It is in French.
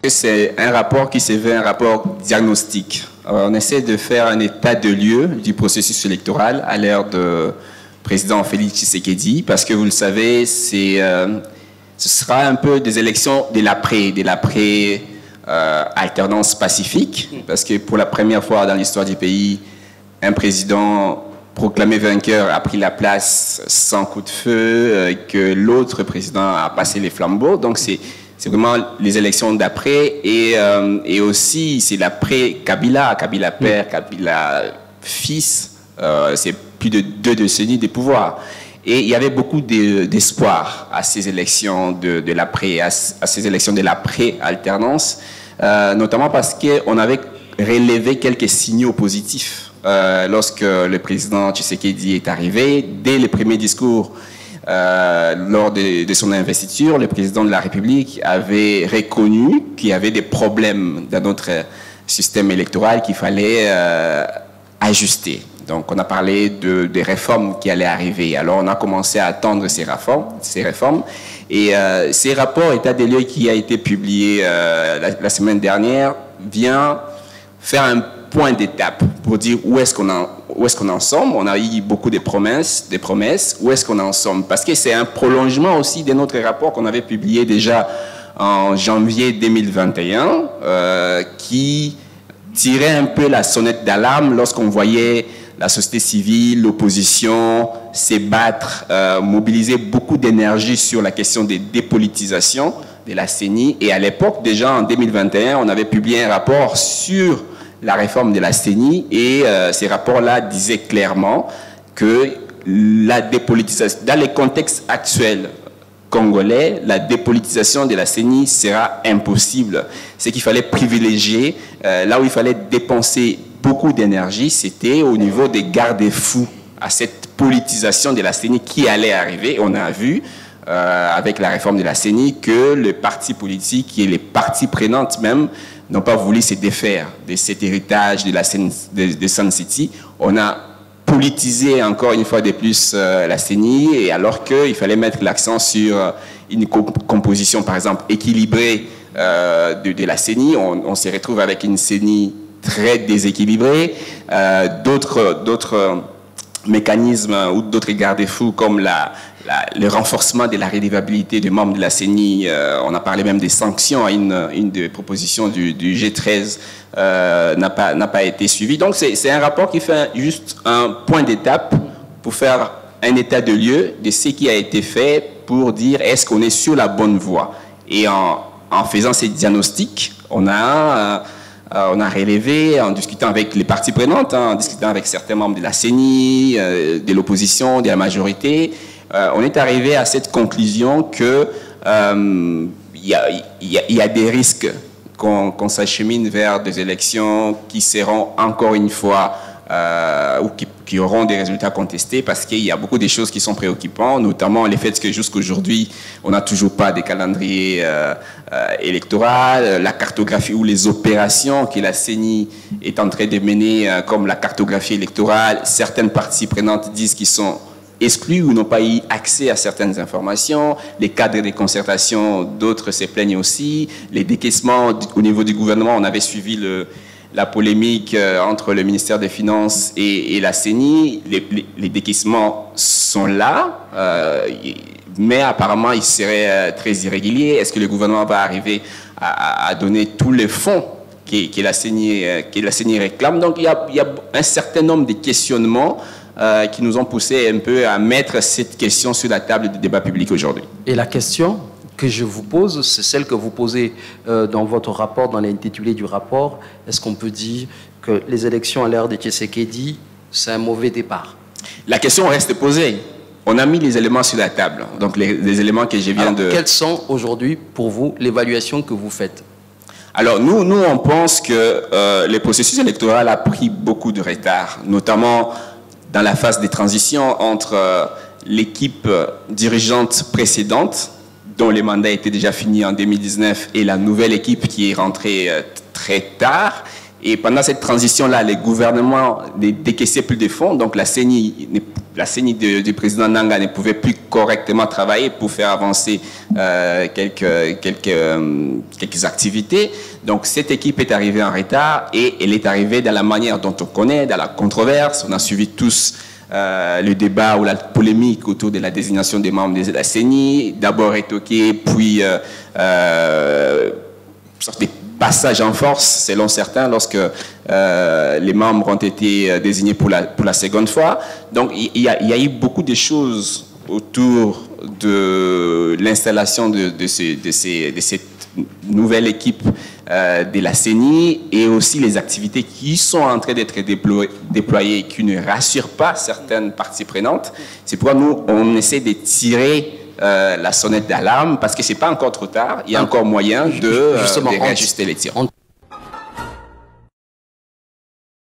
C'est un rapport qui se veut un rapport diagnostique. On essaie de faire un état de lieu du processus électoral à l'ère de président Félix Tshisekedi, parce que vous le savez, ce sera un peu des élections de l'après alternance pacifique, parce que pour la première fois dans l'histoire du pays, un président proclamé vainqueur a pris la place sans coup de feu, que l'autre président a passé les flambeaux. Donc c'est vraiment les élections d'après, et aussi c'est l'après Kabila, Kabila père, Kabila fils, c'est plus de 2 décennies de pouvoir. Et il y avait beaucoup d'espoir à ces élections de l'après, à ces élections de l'après-alternance, notamment parce qu'on avait relevé quelques signaux positifs lorsque le président Tshisekedi est arrivé. Dès le premier discours, lors de son investiture, le président de la République avait reconnu qu'il y avait des problèmes dans notre système électoral qu'il fallait ajuster. Donc, on a parlé des réformes qui allaient arriver. Alors, on a commencé à attendre ces réformes. Et ces rapports état des lieux qui a été publié la semaine dernière vient faire un point d'étape pour dire où est-ce qu'on en sommes. On a eu beaucoup de promesses, où est-ce qu'on en sommes? Parce que c'est un prolongement aussi de notre rapport qu'on avait publié déjà en janvier 2021, qui tirait un peu la sonnette d'alarme lorsqu'on voyait la société civile, l'opposition s'ébattre, mobiliser beaucoup d'énergie sur la question des dépolitisations de la CENI. Et à l'époque, déjà en 2021, on avait publié un rapport sur la réforme de la CENI, et ces rapports-là disaient clairement que la dépolitisation, dans les contextes actuels congolais, la dépolitisation de la CENI sera impossible. C'est qu'il fallait privilégier, là où il fallait dépenser beaucoup d'énergie, c'était au niveau des garde-fous à cette politisation de la CENI qui allait arriver. On a vu avec la réforme de la CENI que les partis politiques et les parties prenantes même n'ont pas voulu se défaire de cet héritage de la CENI, de Sun City. On a politisé encore une fois de plus la CENI, et alors qu'il fallait mettre l'accent sur une composition par exemple équilibrée de la CENI, on se retrouve avec une CENI très déséquilibrée, d'autres mécanismes ou d'autres garde-fous comme le renforcement de la réélevabilité des membres de la CENI. On a parlé même des sanctions à une des propositions du G13 n'a pas été suivie. Donc c'est un rapport qui fait juste un point d'étape pour faire un état de lieu de ce qui a été fait pour dire est-ce qu'on est sur la bonne voie. Et en faisant ces diagnostics, on a relevé, en discutant avec les parties prenantes, en discutant avec certains membres de la CENI, de l'opposition, de la majorité, on est arrivé à cette conclusion que y a des risques qu'on s'achemine vers des élections qui seront encore une fois ou qui auront des résultats contestés, parce qu'il y a beaucoup de choses qui sont préoccupantes, notamment le fait que jusqu'aujourd'hui, on n'a toujours pas de calendrier électoral, la cartographie ou les opérations que la CENI est en train de mener, comme la cartographie électorale. Certaines parties prenantes disent qu'ils sont exclus ou n'ont pas eu accès à certaines informations. Les cadres de concertation, d'autres se plaignent aussi. Les décaissements au niveau du gouvernement, on avait suivi la polémique entre le ministère des Finances et la CENI. Les décaissements sont là, mais apparemment ils seraient très irréguliers. Est-ce que le gouvernement va arriver à donner tous les fonds que la CENI réclame? Donc il y a un certain nombre de questionnements qui nous ont poussé un peu à mettre cette question sur la table du débat public aujourd'hui. Et la question que je vous pose, c'est celle que vous posez dans votre rapport, dans l'intitulé du rapport. Est-ce qu'on peut dire que les élections à l'ère de Tshisekedi, c'est un mauvais départ? La question reste posée. On a mis les éléments sur la table, donc les éléments que je viens de... Quelles sont aujourd'hui, pour vous, l'évaluation que vous faites? Alors, nous on pense que le processus électoral a pris beaucoup de retard, notamment dans la phase de transition entre l'équipe dirigeante précédente, dont les mandats étaient déjà finis en 2019, et la nouvelle équipe qui est rentrée très tard. Et pendant cette transition-là, les gouvernements décaissaient plus de fonds, donc la CENI du président Nanga ne pouvait plus correctement travailler pour faire avancer quelques activités. Donc cette équipe est arrivée en retard et elle est arrivée dans la manière dont on connaît, dans la controverse. On a suivi tous le débat ou la polémique autour de la désignation des membres de la CENI, d'abord étoqué, puis sorte de passage en force, selon certains, lorsque les membres ont été désignés pour la seconde fois. Donc, il y a eu beaucoup de choses autour de l'installation de cette nouvelle équipe de la CENI et aussi les activités qui sont en train d'être déployées et qui ne rassurent pas certaines parties prenantes. C'est pourquoi nous, on essaie de tirer la sonnette d'alarme parce que c'est pas encore trop tard, il y a encore moyen de réajuster les tirs.